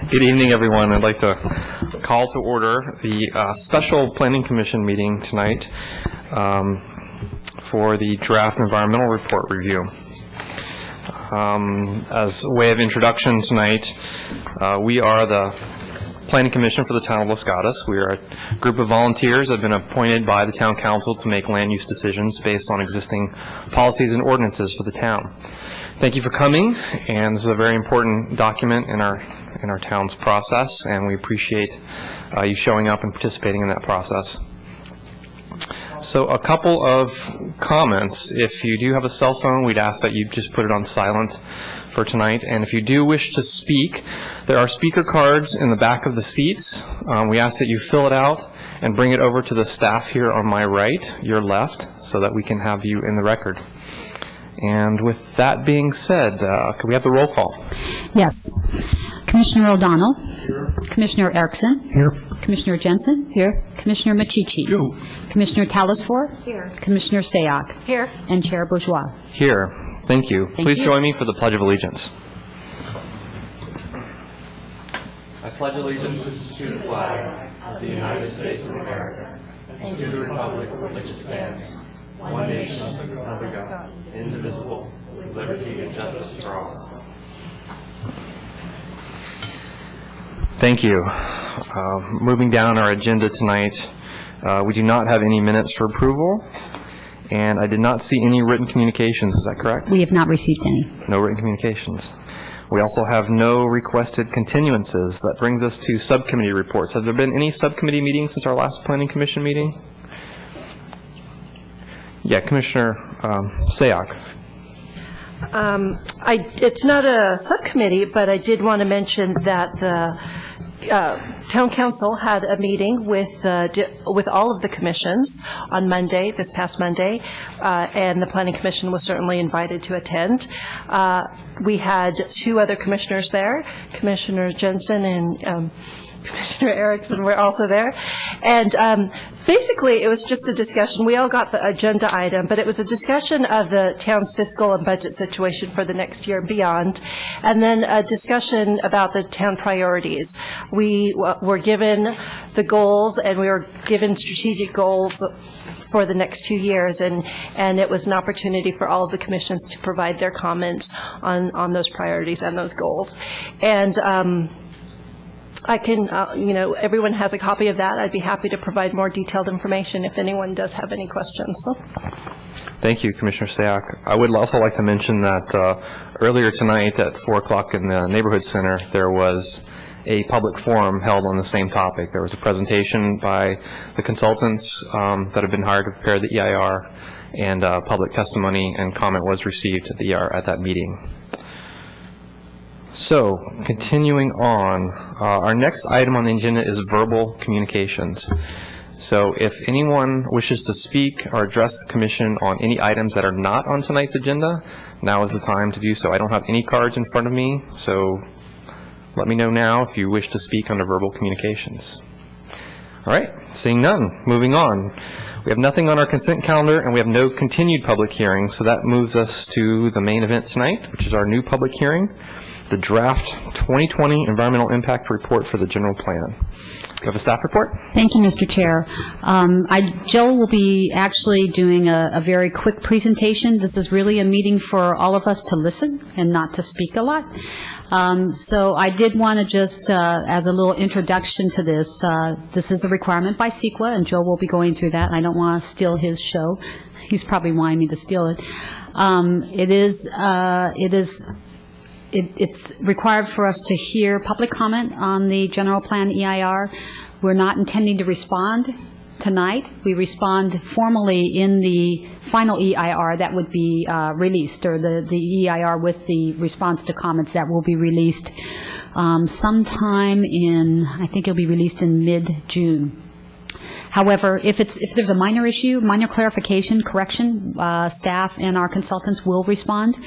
Good evening, everyone. I'd like to call to order the special Planning Commission meeting tonight for the draft environmental report review. As a way of introduction tonight, we are the Planning Commission for the town of Los Gatos. We are a group of volunteers that have been appointed by the town council to make land use decisions based on existing policies and ordinances for the town. Thank you for coming, and this is a very important document in our town's process, and we appreciate you showing up and participating in that process. So a couple of comments. If you do have a cell phone, we'd ask that you just put it on silent for tonight. And if you do wish to speak, there are speaker cards in the back of the seats. We ask that you fill it out and bring it over to the staff here on my right, your left, so that we can have you in the record. And with that being said, could we have the roll call? Yes. Commissioner O'Donnell. Here. Commissioner Erickson. Here. Commissioner Jensen. Here. Commissioner Machichi. Here. Commissioner Talasfor. Here. Commissioner Sayak. Here. And Chair Bourgeois. Here. Thank you. Please join me for the Pledge of Allegiance. I pledge allegiance to the flag of the United States of America and to the republic for which it stands, one nation under God, indivisible, with liberty and justice for all. Thank you. Moving down our agenda tonight, we do not have any minutes for approval, and I did not see any written communications. Is that correct? We have not received any. No written communications. We also have no requested continuances. That brings us to subcommittee reports. Have there been any subcommittee meetings since our last Planning Commission meeting? Yeah, Commissioner Sayak. It's not a subcommittee, but I did want to mention that the Town Council had a meeting with all of the commissions on Monday, this past Monday, and the Planning Commission was certainly invited to attend. We had two other commissioners there, Commissioner Jensen and Commissioner Erickson were also there. And basically, it was just a discussion. We all got the agenda item, but it was a discussion of the town's fiscal and budget situation for the next year and beyond, and then a discussion about the town priorities. We were given the goals, and we were given strategic goals for the next 2 years, and it was an opportunity for all of the commissions to provide their comments on those priorities and those goals. And I can, everyone has a copy of that. I'd be happy to provide more detailed information if anyone does have any questions. So. Thank you, Commissioner Sayak. I would also like to mention that earlier tonight at 4 o'clock in the Neighborhood Center, there was a public forum held on the same topic. There was a presentation by the consultants that have been hired to prepare the EIR, and public testimony and comment was received at the EIR at that meeting. So, continuing on, our next item on the agenda is verbal communications. So, if anyone wishes to speak or address the Commission on any items that are not on tonight's agenda, now is the time to do so. I don't have any cards in front of me, so let me know now if you wish to speak under verbal communications. All right, seeing none, moving on. We have nothing on our consent calendar, and we have no continued public hearings, so that moves us to the main event tonight, which is our new public hearing, the draft 2020 Environmental Impact Report for the General Plan. You have a staff report? Thank you, Mr. Chair. Joe will be actually doing a very quick presentation. This is really a meeting for all of us to listen and not to speak a lot. So I did want to just, as a little introduction to this, this is a requirement by CEQA, and Joe will be going through that. I don't want to steal his show. He's probably wanting me to steal it. It's required for us to hear public comment on the general plan EIR. We're not intending to respond tonight. We respond formally in the final EIR that would be released, or the EIR with the response to comments that will be released sometime in, I think it'll be released in mid-June. However, if there's a minor issue, minor clarification, correction, staff and our consultants will respond.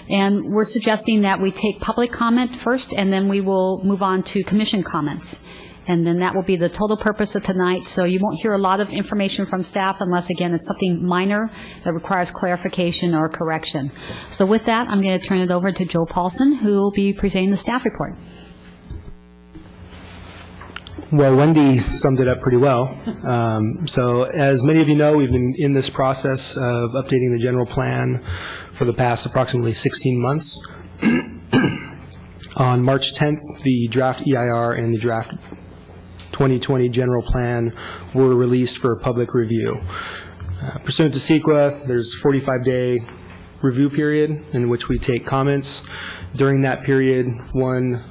And we're suggesting that we take public comment first, and then we will move on to commission comments. And then that will be the total purpose of tonight. So you won't hear a lot of information from staff unless, again, it's something minor that requires clarification or correction. So with that, I'm going to turn it over to Joe Paulson, who will be presenting the staff report. Well, Wendy summed it up pretty well. So as many of you know, we've been in this process of updating the general plan for the past approximately 16 months. On March 10th, the draft EIR and the draft 2020 general plan were released for public review. Pursuant to CEQA, there's a 45-day review period in which we take comments. During that period, one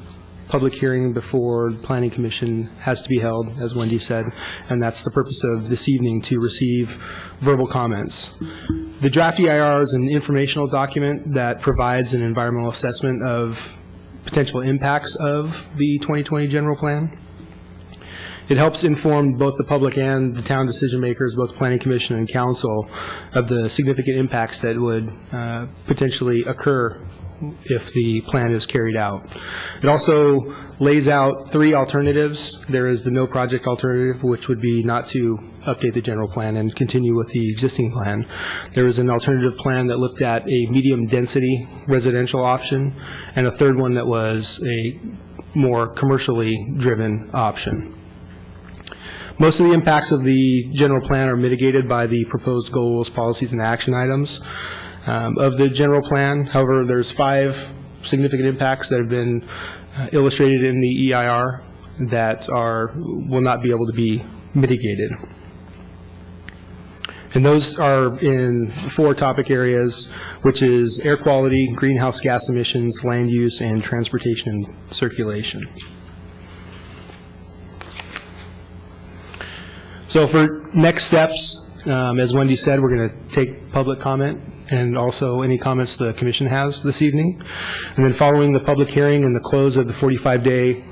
public hearing before the Planning Commission has to be held, as Wendy said, and that's the purpose of this evening, to receive verbal comments. The draft EIR is an informational document that provides an environmental assessment of potential impacts of the 2020 general plan. It helps inform both the public and the town decision makers, both Planning Commission and Council, of the significant impacts that would potentially occur if the plan is carried out. It also lays out 3 alternatives. There is the no project alternative, which would be not to update the general plan and continue with the existing plan. There is an alternative plan that looked at a medium density residential option, and a third one that was a more commercially driven option. Most of the impacts of the general plan are mitigated by the proposed goals, policies, and action items of the general plan. However, there's 5 significant impacts that have been illustrated in the EIR that will not be able to be mitigated. And those are in 4 topic areas, which is air quality, greenhouse gas emissions, land use, and transportation and circulation. So for next steps, as Wendy said, we're going to take public comment and also any comments the commission has this evening. And then following the public hearing and the close of the 45-day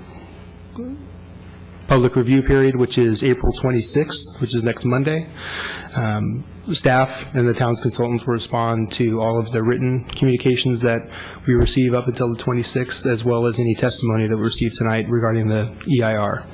public review period, which is April 26th, which is next Monday, staff and the town's consultants will respond to all of the written communications that we receive up until the 26th, as well as any testimony that we receive tonight regarding the EIR.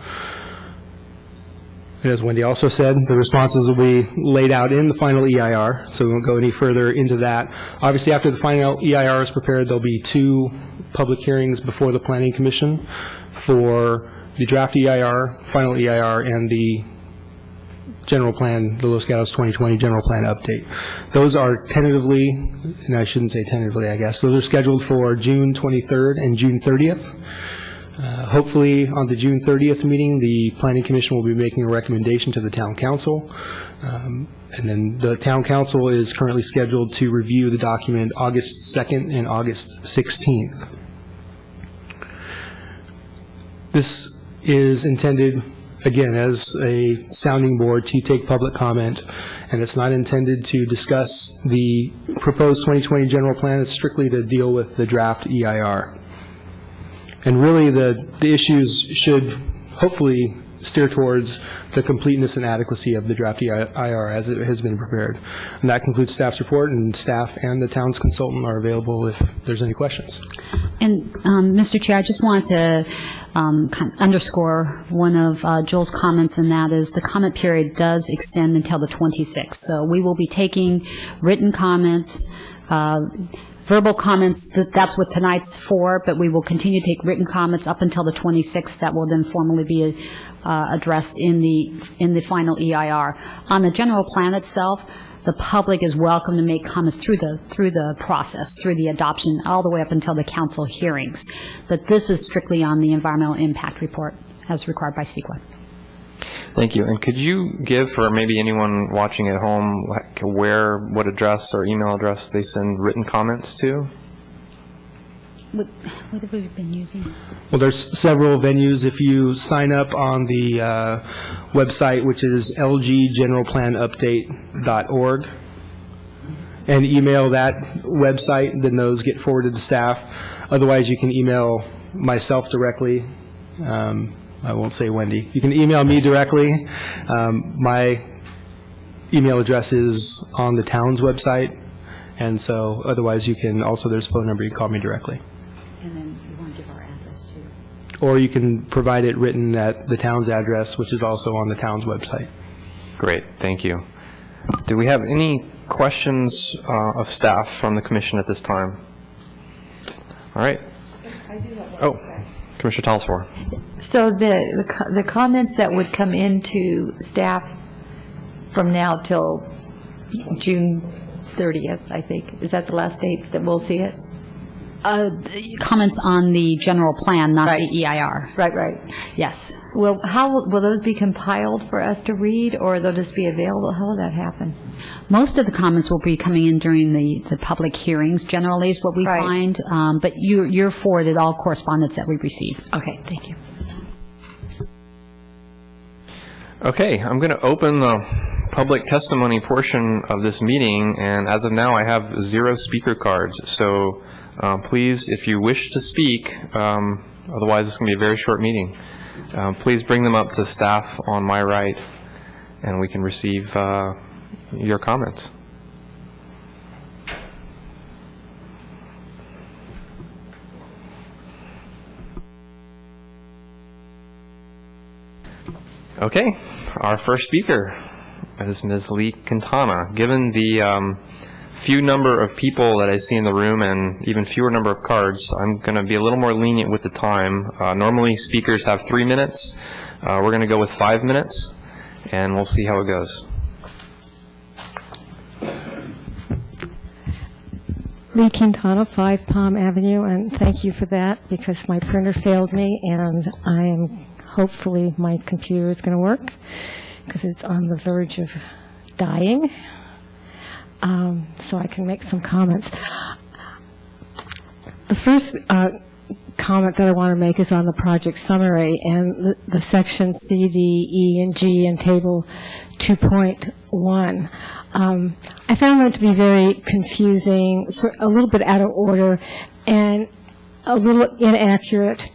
And as Wendy also said, the responses will be laid out in the final EIR, so we won't go any further into that. Obviously, after the final EIR is prepared, there'll be 2 public hearings before the Planning Commission for the draft EIR, final EIR, and the general plan, the Los Gatos 2020 general plan update. Those are tentatively, and I shouldn't say tentatively, I guess, those are scheduled for June 23rd and June 30th. Hopefully, on the June 30th meeting, the Planning Commission will be making a recommendation to the Town Council. And then the Town Council is currently scheduled to review the document August 2nd and August 16th. This is intended, again, as a sounding board to take public comment, and it's not intended to discuss the proposed 2020 general plan. It's strictly to deal with the draft EIR. And really, the issues should hopefully steer towards the completeness and adequacy of the draft EIR as it has been prepared. And that concludes staff's report, and staff and the town's consultant are available if there's any questions. And, Mr. Chair, I just wanted to kind of underscore one of Joel's comments, and that is the comment period does extend until the 26th. So we will be taking written comments, verbal comments, that's what tonight's for, but we will continue to take written comments up until the 26th. That will then formally be addressed in the final EIR. On the general plan itself, the public is welcome to make comments through the process, through the adoption, all the way up until the council hearings. But this is strictly on the environmental impact report, as required by CEQA. Thank you. And could you give, for maybe anyone watching at home, like what address or email address they send written comments to? What have we been using? Well, there's several venues. If you sign up on the website, which is lggeneralplanupdate.org, and email that website, then those get forwarded to staff. Otherwise, you can email myself directly. I won't say Wendy. You can email me directly. My email address is on the town's website, and so otherwise you can also, there's a phone number, you can call me directly. And then you want to give our address too. Or you can provide it written at the town's address, which is also on the town's website. Great, thank you. Do we have any questions of staff from the commission at this time? All right. I do have one. Oh, Commissioner Talsfor. So the comments that would come into staff from now till June 30th, I think, is that the last date that we'll see it? Comments on the general plan, not Right. the EIR. Right. Yes. Well, how will those be compiled for us to read, or they'll just be available? How will that happen? Most of the comments will be coming in during the public hearings, generally is what we Right. find, but you're forwarded all correspondence that we receive. Okay, thank you. Okay, I'm going to open the public testimony portion of this meeting, and as of now, I have 0 speaker cards. So please, if you wish to speak, otherwise it's going to be a very short meeting, please bring them up to staff on my right, and we can receive your comments. Okay, our first speaker is Ms. Lee Quintana. Given the few number of people that I see in the room and even fewer number of cards, I'm going to be a little more lenient with the time. Normally speakers have 3 minutes. We're going to go with 5 minutes, and we'll see how it goes. Lee Quintana, 5 Palm Avenue, and thank you for that because my printer failed me, and hopefully my computer is going to work because it's on the verge of dying, so I can make some comments. The first comment that I want to make is on the project summary and the section C, D, E, and G in table 2.1. I found that to be very confusing, a little bit out of order, and a little inaccurate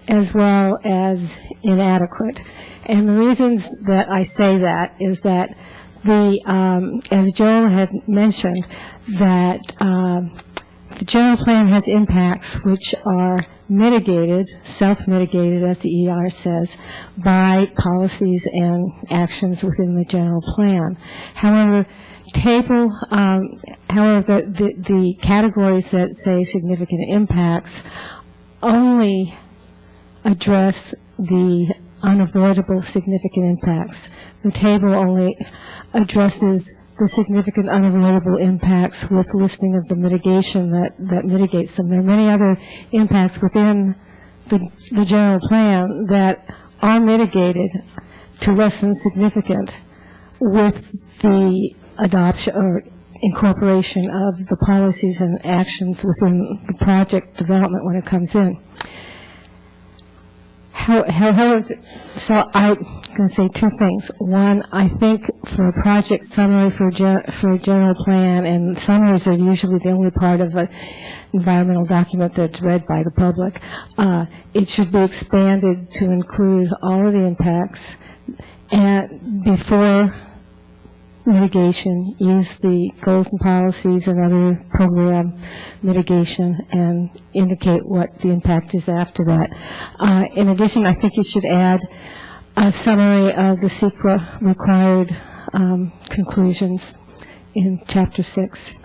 as well as inadequate. And the reasons that I say that is that as Joel had mentioned, that the general plan has impacts which are mitigated, self-mitigated, as the EIR says, by policies and actions within the general plan. However, the categories that say significant impacts only address the unavoidable significant impacts. The table only addresses the significant unavoidable impacts with listing of the mitigation that mitigates them. There are many other impacts within the general plan that are mitigated to less than significant with the adoption or incorporation of the policies and actions within the project development when it comes in. However, so I'm going to say 2 things. One, I think for a project summary for a general plan, and summaries are usually the only part of an environmental document that's read by the public, it should be expanded to include all of the impacts, and before mitigation, use the goals and policies and other program mitigation and indicate what the impact is after that. In addition, I think you should add a summary of the CEQA required conclusions in Chapter 6.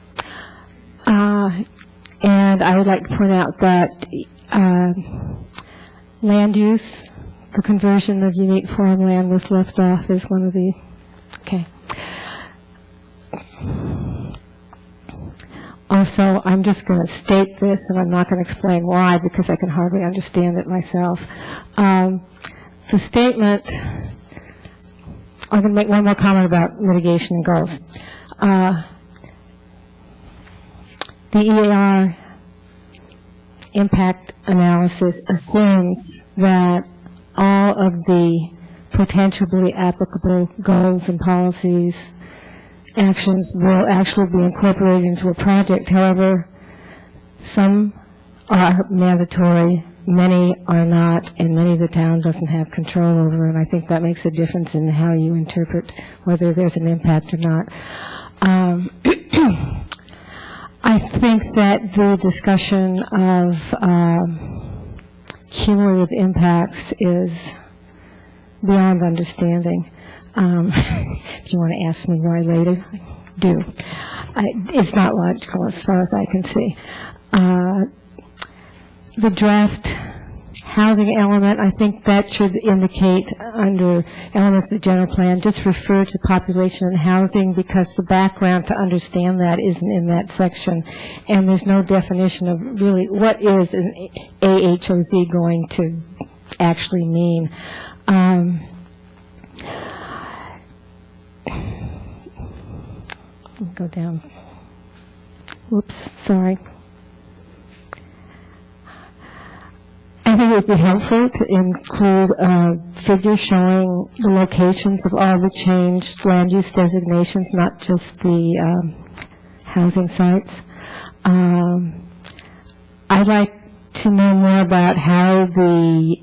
And I would like to point out that land use, the conversion of unique farmland was left off as one of the, okay. Also, I'm just going to state this, and I'm not going to explain why, because I can hardly understand it myself. The statement, I'm going to make one more comment about mitigation and goals. The EAR impact analysis assumes that all of the potentially applicable goals and policies actions will actually be incorporated into a project. However, some are mandatory, many are not, and many the town doesn't have control over, and I think that makes a difference in how you interpret whether there's an impact or not. I think that the discussion of cumulative impacts is beyond understanding. If you want to ask me why later, do. It's not logical as far as I can see. The draft housing element, I think that should indicate under elements of the general plan, just refer to population and housing, because the background to understand that isn't in that section. And there's no definition of really what is an AHOZ going to actually mean. Go down. Whoops, sorry. I think it would be helpful to include figures showing the locations of all the changed land use designations, not just the housing sites. I'd like to know more about how the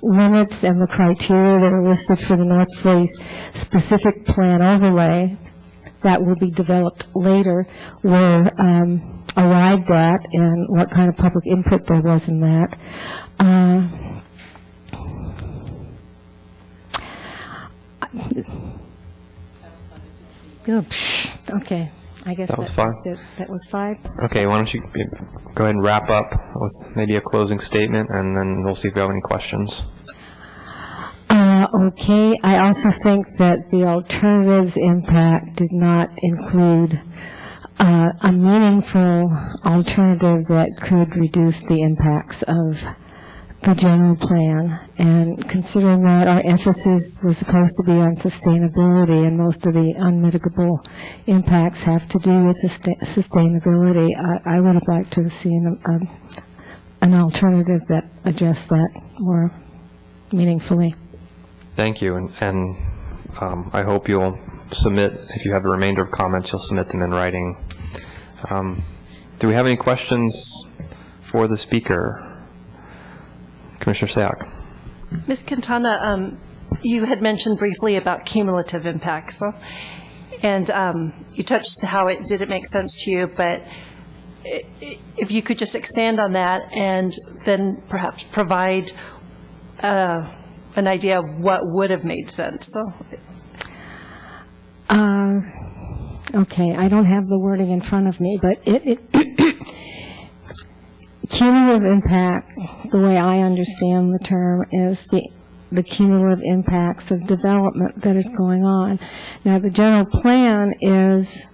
limits and the criteria that are listed for the North 40 specific plan overlay that will be developed later were arrived at, and what kind of public input there was in that. Okay, I guess That was fine. that's it. That was fine. Okay, why don't you go ahead and wrap up with maybe a closing statement, and then we'll see if we have any questions. Okay, I also think that the alternatives impact did not include a meaningful alternative that could reduce the impacts of the general plan. And considering that our emphasis was supposed to be on sustainability, and most of the unmitigable impacts have to do with sustainability, I would have liked to have seen an alternative that addressed that more meaningfully. Thank you, and I hope you'll submit, if you have the remainder of comments, you'll submit them in writing. Do we have any questions for the speaker? Commissioner Sayak. Ms. Quintana, you had mentioned briefly about cumulative impacts, and you touched how it didn't make sense to you, but if you could just expand on that and then perhaps provide an idea of what would have made sense. Okay, I don't have the wording in front of me, but cumulative impact, the way I understand the term, is the cumulative impacts of development that is going on. Now, the general plan is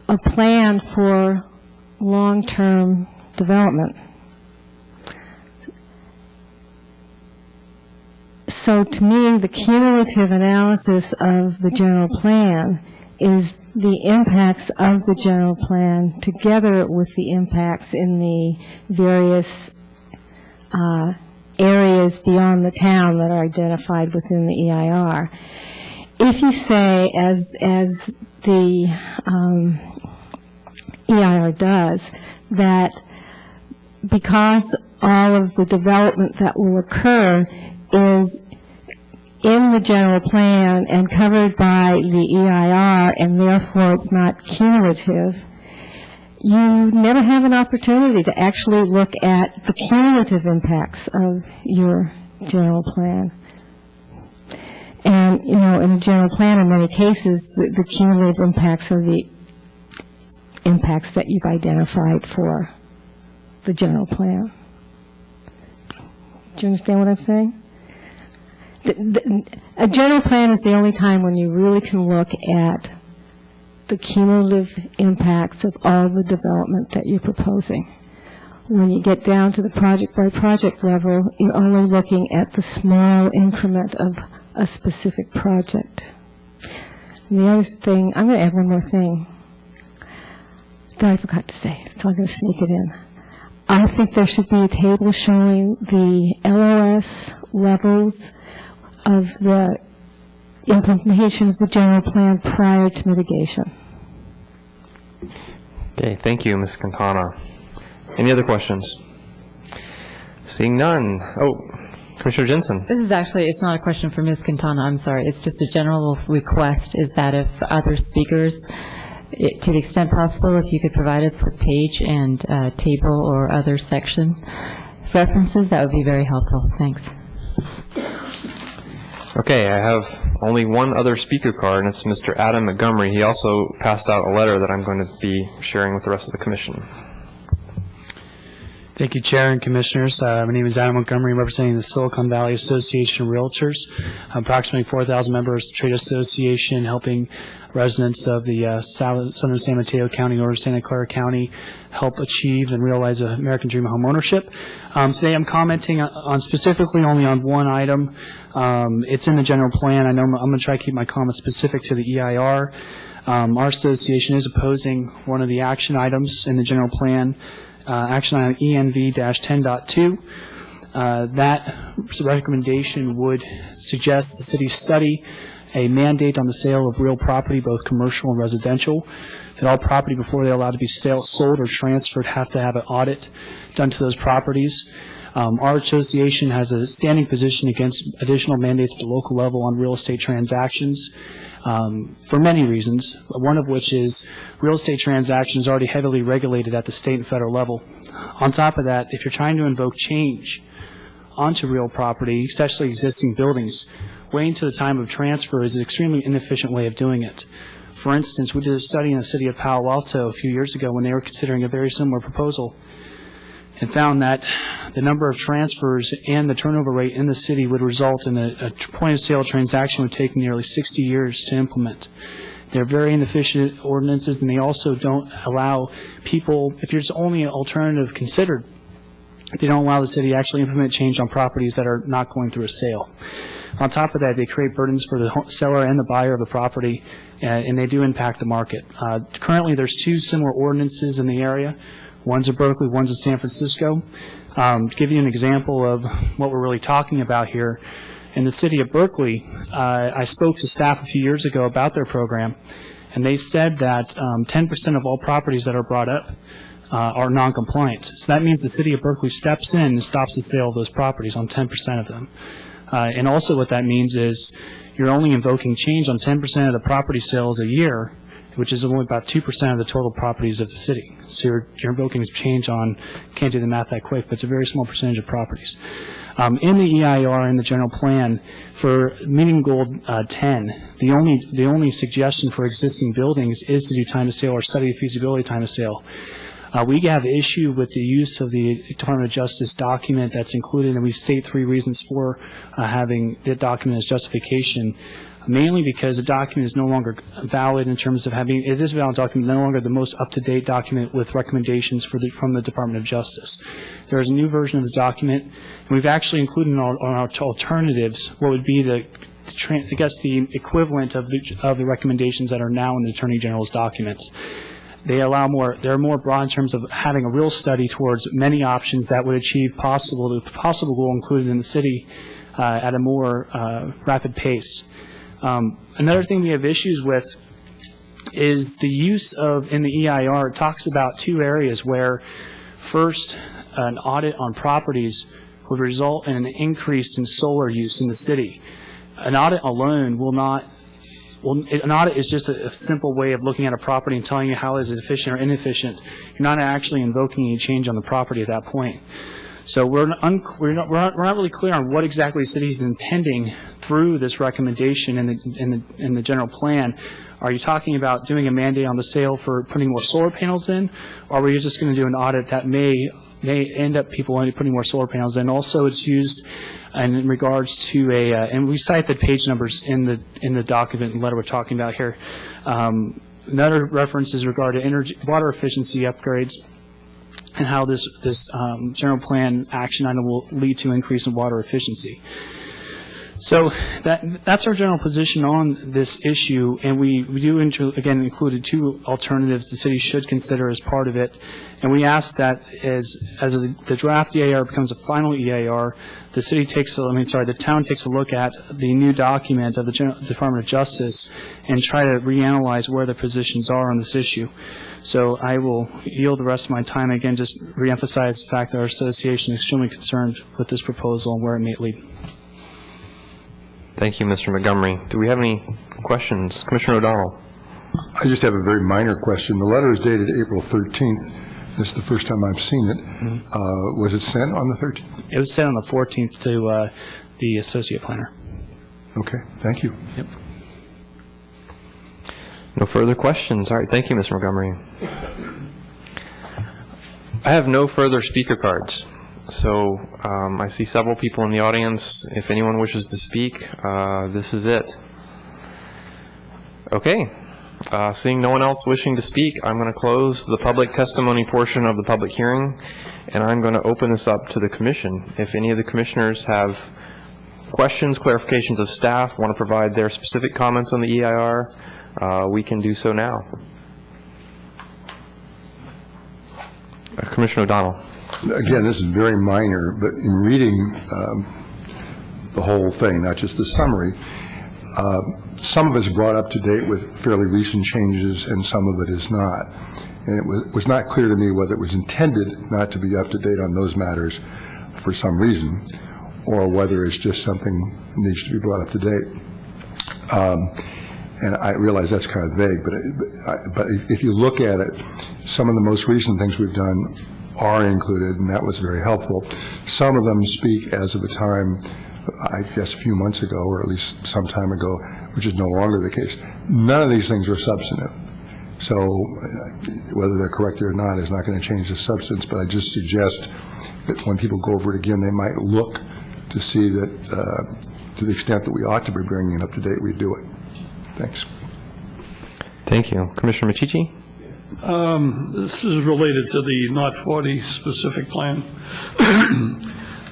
a plan for long-term development. So to me, the cumulative analysis of the general plan is the impacts of the general plan together with the impacts in the various areas beyond the town that are identified within the EIR. If you say, as the EIR does, that because all of the development that will occur is in the general plan and covered by the EIR, and therefore it's not cumulative, you never have an opportunity to actually look at the cumulative impacts of your general plan. And, you know, in a general plan, in many cases, the cumulative impacts are the impacts that you've identified for the general plan. Do you understand what I'm saying? A general plan is the only time when you really can look at the cumulative impacts of all the development that you're proposing. When you get down to the project-by-project level, you're only looking at the small increment of a specific project. And the other thing, I'm going to add one more thing that I forgot to say, so I'm going to sneak it in. I think there should be a table showing the LOS levels of the implementation of the general plan prior to mitigation. Okay, thank you, Ms. Quintana. Any other questions? Seeing none. Oh, Commissioner Jensen. This is actually, it's not a question for Ms. Quintana, I'm sorry. It's just a general request, is that if other speakers, to the extent possible, if you could provide us with page and table or other section references, that would be very helpful. Thanks. Okay, I have only one other speaker card, and it's Mr. Adam Montgomery. He also passed out a letter that I'm going to be sharing with the rest of the commission. Thank you, Chair and Commissioners. My name is Adam Montgomery, representing the Silicon Valley Association of Realtors, approximately 4,000 members trade association helping residents of the southern San Mateo County or Santa Clara County help achieve and realize the American dream of home ownership. Today I'm commenting on specifically only on one item. It's in the general plan. I know I'm going to try to keep my comments specific to the EIR. Our association is opposing one of the action items in the general plan, action item ENV-10.2. That recommendation would suggest the city study a mandate on the sale of real property, both commercial and residential, that all property before they're allowed to be sold or transferred have to have an audit done to those properties. Our association has a standing position against additional mandates at the local level on real estate transactions for many reasons, one of which is real estate transactions are already heavily regulated at the state and federal level. On top of that, if you're trying to invoke change onto real property, especially existing buildings, waiting to the time of transfer is an extremely inefficient way of doing it. For instance, we did a study in the city of Palo Alto a few years ago when they were considering a very similar proposal and found that the number of transfers and the turnover rate in the city would result in a point-of-sale transaction would take nearly 60 years to implement. They're very inefficient ordinances, and they also don't allow people, if there's only an alternative considered, they don't allow the city to actually implement change on properties that are not going through a sale. On top of that, they create burdens for the seller and the buyer of the property, and they do impact the market. Currently, there's two similar ordinances in the area. One's in Berkeley, one's in San Francisco. To give you an example of what we're really talking about here, in the city of Berkeley, I spoke to staff a few years ago about their program, and they said that 10% of all properties that are brought up are non-compliant. So that means the city of Berkeley steps in and stops the sale of those properties on 10% of them. And also what that means is you're only invoking change on 10% of the property sales a year, which is only about 2% of the total properties of the city. So you're invoking change on, can't do the math that quick, but it's a very small percentage of properties. In the EIR, in the general plan, for meeting goal 10, the only suggestion for existing buildings is to do time to sale or study the feasibility time to sale. We have issue with the use of the Department of Justice document that's included, and we state 3 reasons for having the document as justification. Mainly because the document is no longer valid in terms of having, it is a valid document, no longer the most up-to-date document with recommendations from the Department of Justice. There is a new version of the document, and we've actually included on our alternatives what would be the equivalent of the recommendations that are now in the Attorney General's document. They're more broad in terms of having a real study towards many options that would achieve the possible goal included in the city at a more rapid pace. Another thing we have issues with is the use of, in the EIR, it talks about 2 areas where, first, an audit on properties would result in an increase in solar use in the city. An audit alone will not, an audit is just a simple way of looking at a property and telling you how is it efficient or inefficient. You're not actually invoking any change on the property at that point. So we're not really clear on what exactly the city is intending through this recommendation in the general plan. Are you talking about doing a mandate on the sale for putting more solar panels in, or are we just going to do an audit that may end up people putting more solar panels in? Also, it's used in regards to and we cite the page numbers in the document and letter we're talking about here. Another reference is regard to water efficiency upgrades, and how this general plan action item will lead to increase in water efficiency. So that's our general position on this issue, and we do again included 2 alternatives the city should consider as part of it, and we ask that as the draft EIR becomes a final EIR, the town takes a look at the new document of the Department of Justice and try to reanalyze where the positions are on this issue. So I will yield the rest of my time. Again, just reemphasize the fact that our association is extremely concerned with this proposal and where it may lead. Thank you, Mr. Montgomery. Do we have any questions? Commissioner O'Donnell. I just have a very minor question. The letter is dated April 13th. This is the first time I've seen it. Mm-hmm. Was it sent on the 13th? It was sent on the 14th to the associate planner. Okay. Thank you. Yep. No further questions. All right. Thank you, Mr. Montgomery. I have no further speaker cards. So I see several people in the audience. If anyone wishes to speak, this is it. Okay. Seeing no one else wishing to speak, I'm going to close the public testimony portion of the public hearing, and I'm going to open this up to the commission. If any of the commissioners have questions, clarifications of staff, want to provide their specific comments on the EIR, we can do so now. Commissioner O'Donnell. Again, this is very minor, but in reading the whole thing, not just the summary, some of it's brought up to date with fairly recent changes, and some of it is not. And it was not clear to me whether it was intended not to be up to date on those matters for some reason, or whether it's just something that needs to be brought up to date. And I realize that's kind of vague, but if you look at it, some of the most recent things we've done are included, and that was very helpful. Some of them speak as of a time, I guess a few months ago, or at least some time ago, which is no longer the case. None of these things are substantive. So whether they're correct or not is not going to change the substance, but I just suggest that when people go over it again, they might look to see that to the extent that we ought to be bringing it up to date, we do it. Thanks. Thank you. Commissioner Machichi? This is related to the North 40 specific plan.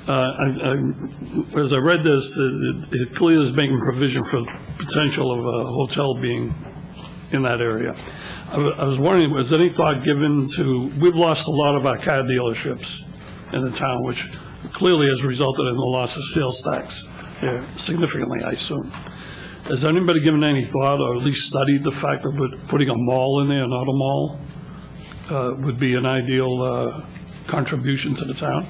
As I read this, it clearly is making provision for the potential of a hotel being in that area. I was wondering, was any thought given to, we've lost a lot of our car dealerships in the town, which clearly has resulted in the loss of sales tax here, significantly, I assume. Has anybody given any thought, or at least studied the fact that putting a mall in there, an auto mall, would be an ideal contribution to the town?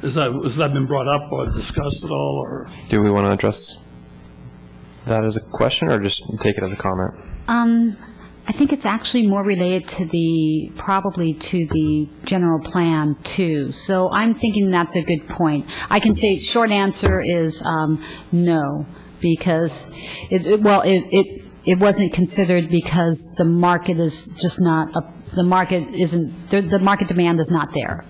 Has that been brought up or discussed at all, or? Do we want to address that as a question, or just take it as a comment? I think it's actually more related to probably to the general plan too. So I'm thinking that's a good point. I can say short answer is no, because it wasn't considered because the market is just not the market demand is not there.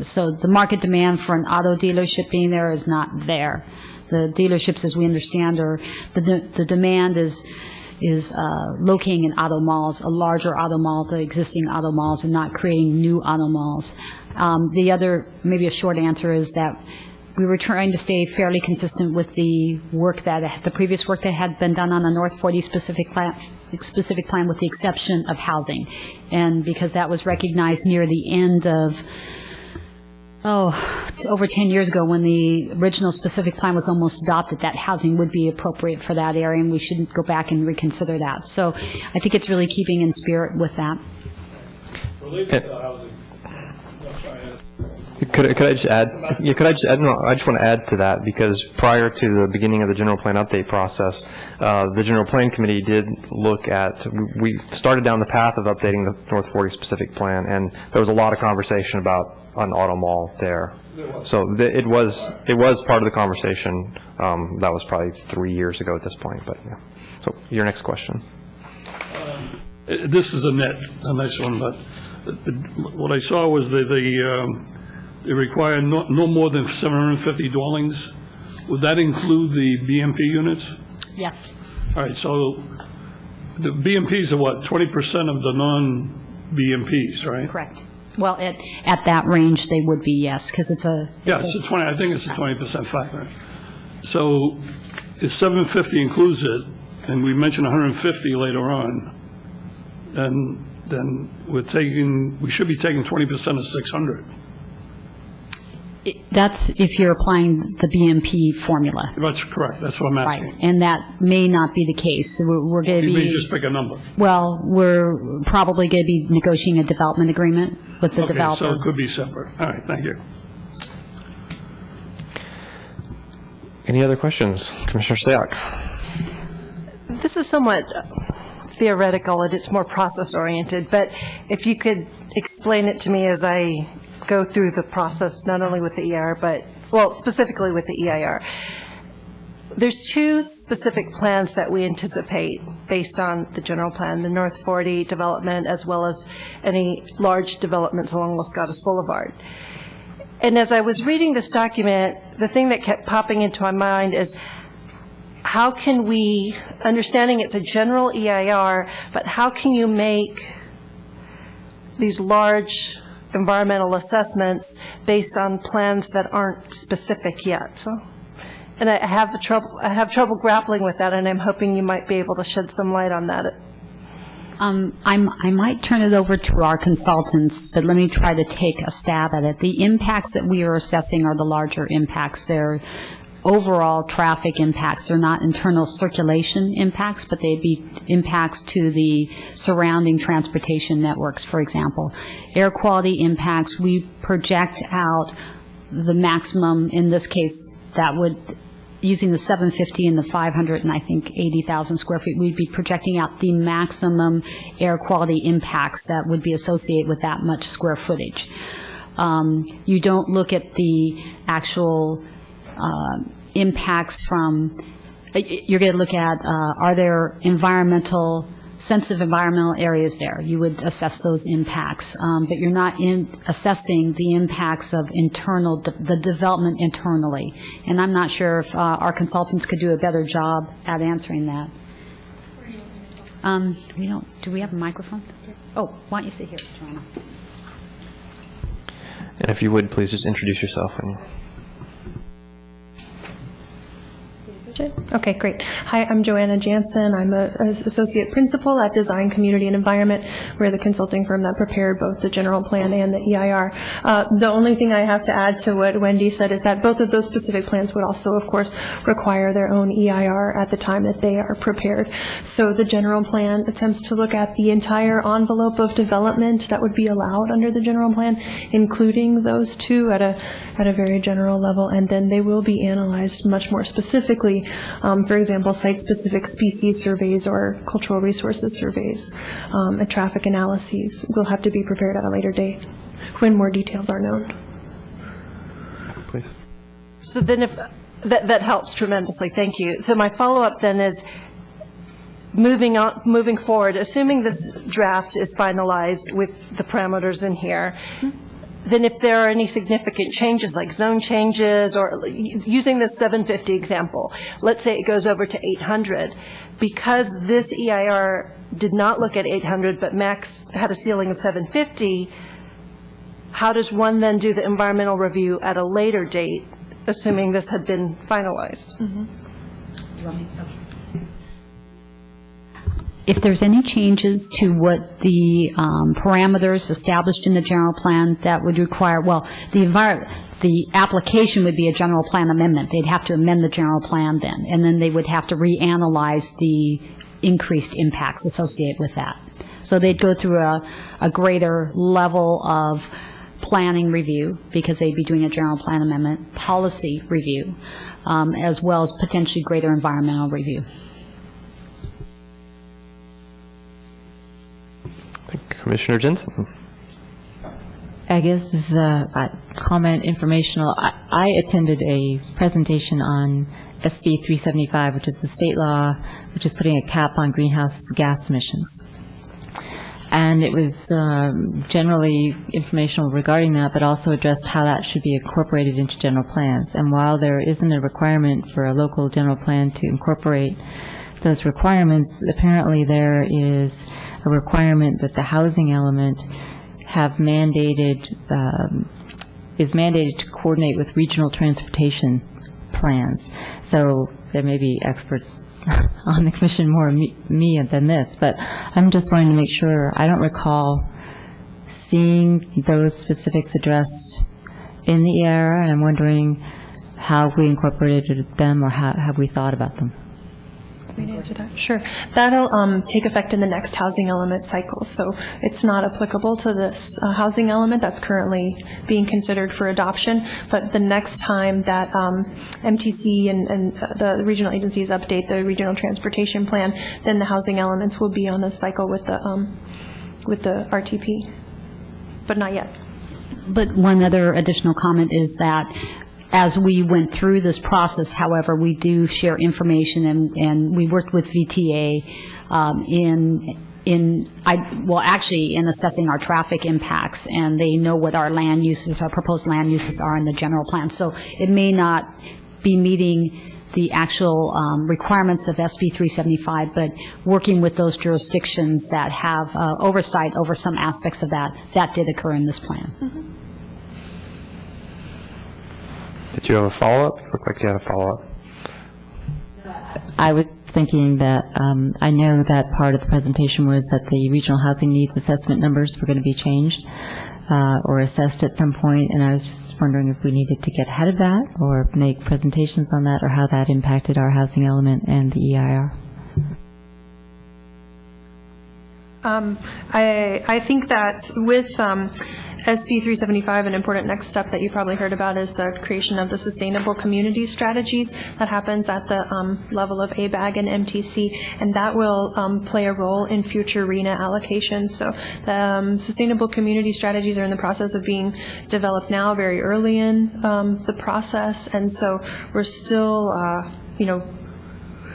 So the market demand for an auto dealership being there is not there. The dealerships, as we understand, the demand is locating in auto malls, a larger auto mall, the existing auto malls, and not creating new auto malls. The other, maybe a short answer, is that we were trying to stay fairly consistent with the previous work that had been done on the North 40 specific plan, with the exception of housing. And because that was recognized near the end of, it's over 10 years ago when the original specific plan was almost adopted, that housing would be appropriate for that area, and we shouldn't go back and reconsider that. So I think it's really keeping in spirit with that. Related to housing. Could I just add? Yeah, could I just add? No, I just want to add to that, because prior to the beginning of the general plan update process, the general plan committee did look at. We started down the path of updating the North 40 specific plan, and there was a lot of conversation about an auto mall there. So it was part of the conversation. That was probably 3 years ago at this point. But yeah. So your next question. This is a nice one, but what I saw was that they require no more than 750 dwellings. Would that include the BMP units? Yes. All right, so the BMPs are what, 20% of the non-BMPs, right? Correct. Well, at that range, they would be, yes, because it's a... Yeah, I think it's a 20% factor. So if 750 includes it, and we mentioned 150 later on, then we should be taking 20% of 600. That's if you're applying the BMP formula. That's correct. That's what I'm asking. Right, and that may not be the case. We're going to be... You may just pick a number. Well, we're probably going to be negotiating a development agreement with the developer. So it could be separate. All right, thank you. Any other questions? Commissioner Sayak. This is somewhat theoretical and it's more process-oriented, but if you could explain it to me as I go through the process, not only with the EIR, but, well, specifically with the EIR. there's two specific plans that we anticipate based on the general plan, the North 40 development as well as any large developments along Los Gatos Boulevard. And as I was reading this document, the thing that kept popping into my mind is how can we, understanding it's a general EIR, but how can you make these large environmental assessments based on plans that aren't specific yet? And I have trouble grappling with that, and I'm hoping you might be able to shed some light on that. I might turn it over to our consultants, but let me try to take a stab at it. The impacts that we are assessing are the larger impacts. They're overall traffic impacts. They're not internal circulation impacts, but they'd be impacts to the surrounding transportation networks, for example. Air quality impacts, we project out the maximum, in this case, that would, using the 750 and the 500 and I think 80,000 square feet, we'd be projecting out the maximum air quality impacts that would be associated with that much square footage. You don't look at the actual impacts from, you're going to look at, are there sensitive environmental areas there? You would assess those impacts, but you're not assessing the impacts of the development internally. And I'm not sure if our consultants could do a better job at answering that. Do we have a microphone? Oh, why don't you sit here, Joanna? And if you would, please just introduce yourself. Okay, great. Hi, I'm Joanna Jansen. I'm an associate principal at Design, Community, and Environment. We're the consulting firm that prepared both the general plan and the EIR. The only thing I have to add to what Wendy said is that both of those specific plans would also, of course, require their own EIR at the time that they are prepared. So the general plan attempts to look at the entire envelope of development that would be allowed under the general plan, including those two at a very general level, and then they will be analyzed much more specifically. For example, site-specific species surveys or cultural resources surveys and traffic analyses will have to be prepared at a later date when more details are known. Please. So then that helps tremendously. Thank you. So my follow-up then is moving forward, assuming this draft is finalized with the parameters in here, then if there are any significant changes like zone changes or using this 750 example, let's say it goes over to 800, because this EIR did not look at 800 but max had a ceiling of 750, how does one then do the environmental review at a later date, assuming this had been finalized? Mm-hmm. You want me to? Okay. If there's any changes to what the parameters established in the general plan, that would require, well, the application would be a general plan amendment. They'd have to amend the general plan then, and then they would have to reanalyze the increased impacts associated with that. So they'd go through a greater level of planning review, because they'd be doing a general plan amendment, policy review, as well as potentially greater environmental review. Commissioner Jensen. I guess this is a comment informational. I attended a presentation on SB 375, which is the state law, which is putting a cap on greenhouse gas emissions. And it was generally informational regarding that, but also addressed how that should be incorporated into general plans. And while there isn't a requirement for a local general plan to incorporate those requirements, apparently there is a requirement that the housing element is mandated to coordinate with regional transportation plans. So there may be experts on the commission more me than this, but I'm just wanting to make sure. I don't recall seeing those specifics addressed in the EIR, and I'm wondering how we incorporated them or how have we thought about them. Me to answer that? Sure. That'll take effect in the next housing element cycle, so it's not applicable to this housing element that's currently being considered for adoption, but the next time that MTC and the regional agencies update the regional transportation plan, then the housing elements will be on the cycle with the RTP, but not yet. But one other additional comment is that as we went through this process, however, we do share information, and we worked with VTA in assessing our traffic impacts, and they know what our land uses, our proposed land uses are in the general plan. So it may not be meeting the actual requirements of SB 375, but working with those jurisdictions that have oversight over some aspects of that did occur in this plan. Mm-hmm. Did you have a follow-up? Looked like you had a follow-up. I was thinking that, I know that part of the presentation was that the regional housing needs assessment numbers were going to be changed or assessed at some point, and I was just wondering if we needed to get ahead of that or make presentations on that, or how that impacted our housing element and the EIR. I think that with SB 375, an important next step that you probably heard about is the creation of the sustainable community strategies that happens at the level of ABAG and MTC, and that will play a role in future RENA allocations. So the sustainable community strategies are in the process of being developed now, very early in the process, and so we're still,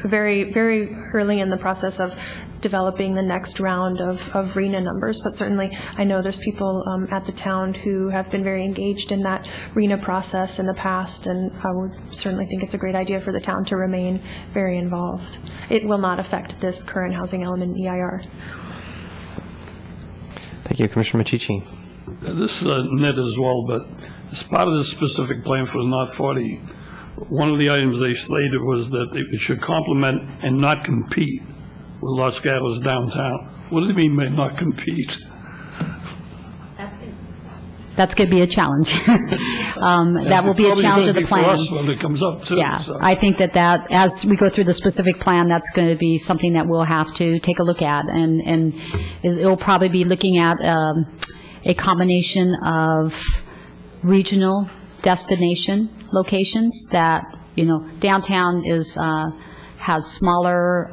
very, very early in the process of developing the next round of RENA numbers, but certainly I know there's people at the town who have been very engaged in that RENA process in the past, and I would certainly think it's a great idea for the town to remain very involved. It will not affect this current housing element EIR. Thank you, Commissioner Machici. This is net as well, but as part of this specific plan for the North 40, one of the items they stated was that it should complement and not compete with Los Gatos downtown. What do they mean by not compete? That's going to be a challenge. That will be a challenge of the plan. For us when it comes up too. Yeah, So. I think that as we go through the specific plan, that's going to be something that we'll have to take a look at, and it'll probably be looking at a combination of regional destination locations that, downtown has smaller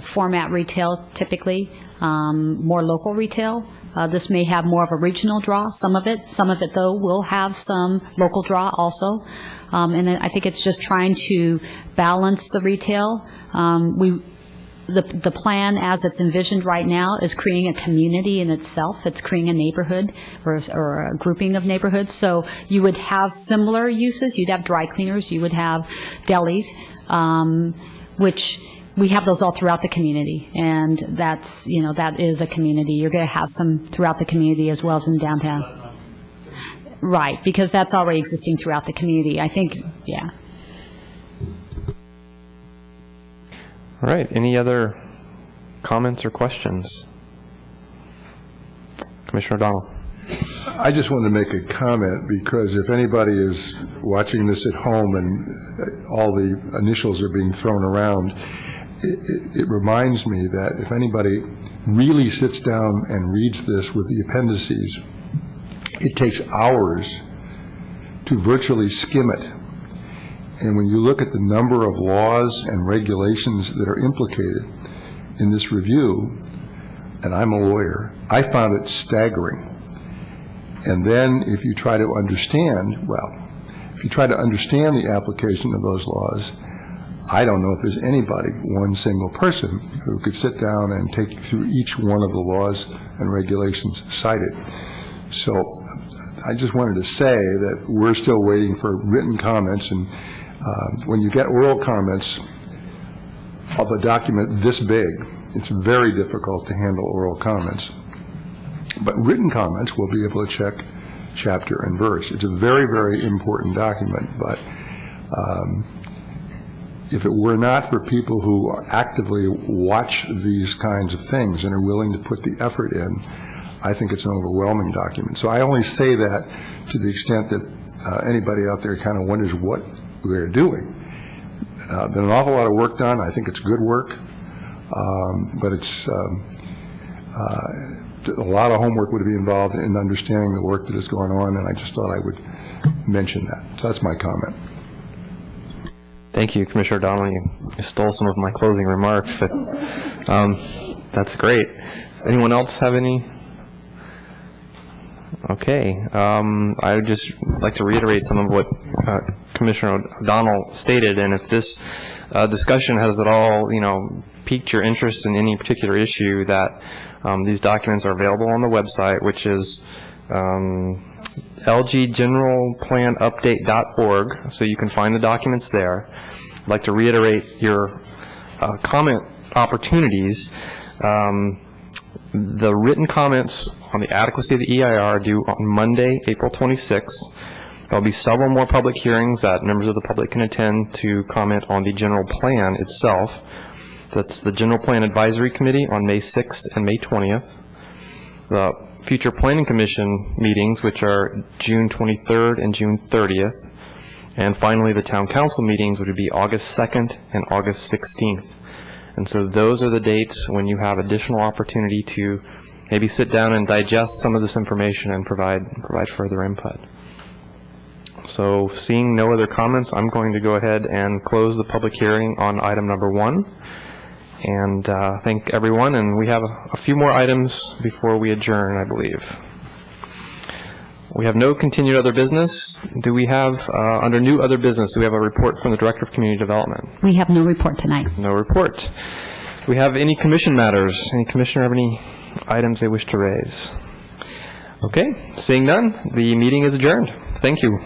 format retail typically, more local retail. This may have more of a regional draw, some of it. Some of it, though, will have some local draw also. And then I think it's just trying to balance the retail. The plan as it's envisioned right now is creating a community in itself. It's creating a neighborhood or a grouping of neighborhoods. So you would have similar uses. You'd have dry cleaners. You would have delis, which we have those all throughout the community. And that's, that is a community. You're going to have some throughout the community as well as in downtown. Right, because that's already existing throughout the community. I think, yeah. All right, any other comments or questions? Commissioner O'Donnell. I just wanted to make a comment, because if anybody is watching this at home and all the initials are being thrown around, it reminds me that if anybody really sits down and reads this with the appendices, it takes hours to virtually skim it. And when you look at the number of laws and regulations that are implicated in this review, and I'm a lawyer, I found it staggering. And then if you try to understand, if you try to understand the application of those laws, I don't know if there's anybody, one single person, who could sit down and take you through each one of the laws and regulations cited. So I just wanted to say that we're still waiting for written comments, and when you get oral comments of a document this big, it's very difficult to handle oral comments. But written comments, we'll be able to check chapter and verse. It's a very, very important document, but if it were not for people who actively watch these kinds of things and are willing to put the effort in, I think it's an overwhelming document. So I only say that to the extent that anybody out there kind of wonders what we're doing. Been an awful lot of work done. I think it's good work, but it's a lot of homework would be involved in understanding the work that is going on, and I just thought I would mention that. So that's my comment. Thank you, Commissioner O'Donnell. You stole some of my closing remarks, but that's great. Anyone else have any? Okay. I would just like to reiterate some of what Commissioner O'Donnell stated, and if this discussion has at all, piqued your interest in any particular issue, that these documents are available on the website, which is lggeneralplanupdate.org, so you can find the documents there. I'd like to reiterate your comment opportunities. The written comments on the adequacy of the EIR are due on Monday, April 26th. There'll be several more public hearings that members of the public can attend to comment on the general plan itself. That's the General Plan Advisory Committee on May 6th and May 20th. The future Planning Commission meetings, which are June 23rd and June 30th. And finally, the Town Council meetings, which would be August 2nd and August 16th. And so those are the dates when you have additional opportunity to maybe sit down and digest some of this information and provide further input. So seeing no other comments, I'm going to go ahead and close the public hearing on item number 1. And thank everyone. And we have a few more items before we adjourn, I believe. We have no continued other business. Do we have, under new other business, do we have a report from the Director of Community Development? We have no report tonight. No report. Do we have any commission matters? Any commissioner have any items they wish to raise? Okay, seeing none, the meeting is adjourned. Thank you.